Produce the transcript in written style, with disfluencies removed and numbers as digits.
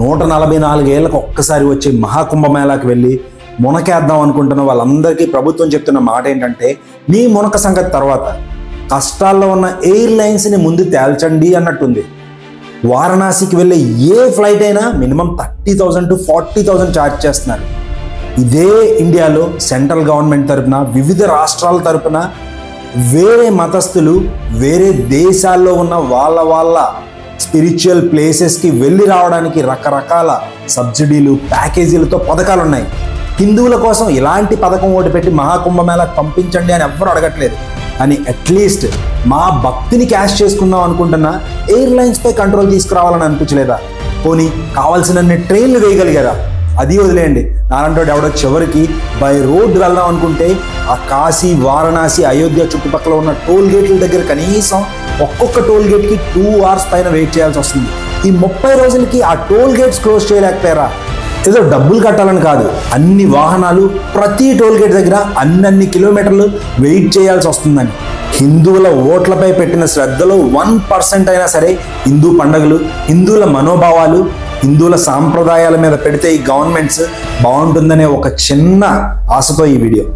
144 ఏళ్ళకు ఒక్కసారి వచ్చే మహాకుంభమేళాకి వెళ్ళి మునకేద్దాం అనుకుంటున్న వాళ్ళందరికీ ప్రభుత్వం చెప్తున్న మాట ఏంటంటే, మీ మునక సంగతి తర్వాత, కష్టాల్లో ఉన్న ఎయిర్లైన్స్ని ముందు తేల్చండి అన్నట్టుంది. వారణాసికి వెళ్ళే ఏ ఫ్లైట్ అయినా మినిమం 30,000 to 40,000 ఛార్జ్ చేస్తున్నారు. ఇదే ఇండియాలో సెంట్రల్ గవర్నమెంట్ తరపున, వివిధ రాష్ట్రాల తరపున వేరే మతస్థులు వేరే దేశాల్లో ఉన్న వాళ్ళ స్పిరిచువల్ ప్లేసెస్కి వెళ్ళి రావడానికి రకరకాల సబ్సిడీలు, ప్యాకేజీలతో పథకాలు ఉన్నాయి. హిందువుల కోసం ఇలాంటి పథకం ఒకటి పెట్టి మహాకుంభమేళాకు పంపించండి అని ఎవ్వరు అడగట్లేదు. అని అట్లీస్ట్ మా భక్తిని క్యాష్ చేసుకుందాం అనుకుంటున్నా ఎయిర్లైన్స్పై కంట్రోల్ తీసుకురావాలని అనిపించలేదా? పోనీ కావాల్సినన్ని ట్రైన్లు వేయగలిగారా? అది వదిలేయండి. నాలంటోడు ఎవడో చివరికి బై రోడ్ వెళ్దాం అనుకుంటే ఆ కాశీ, వారణాసి, అయోధ్య చుట్టుపక్కల ఉన్న టోల్ గేట్ల దగ్గర కనీసం ఒక్కొక్క టోల్ గేట్కి 2 hours పైన వెయిట్ చేయాల్సి వస్తుంది. ఈ 30 రోజులకి ఆ టోల్ గేట్స్ క్లోజ్ చేయలేకపోయారా? ఏదో డబ్బులు కట్టాలని కాదు, అన్ని వాహనాలు ప్రతి టోల్ గేట్ దగ్గర అన్ని కిలోమీటర్లు వెయిట్ చేయాల్సి వస్తుందని. హిందువుల ఓట్లపై పెట్టిన శ్రద్ధలో 1% అయినా సరే హిందూ పండుగలు, హిందువుల మనోభావాలు, హిందువుల సాంప్రదాయాల మీద పెడితే ఈ గవర్నమెంట్స్ బాగుంటుందనే ఒక చిన్న ఆశతో ఈ వీడియో.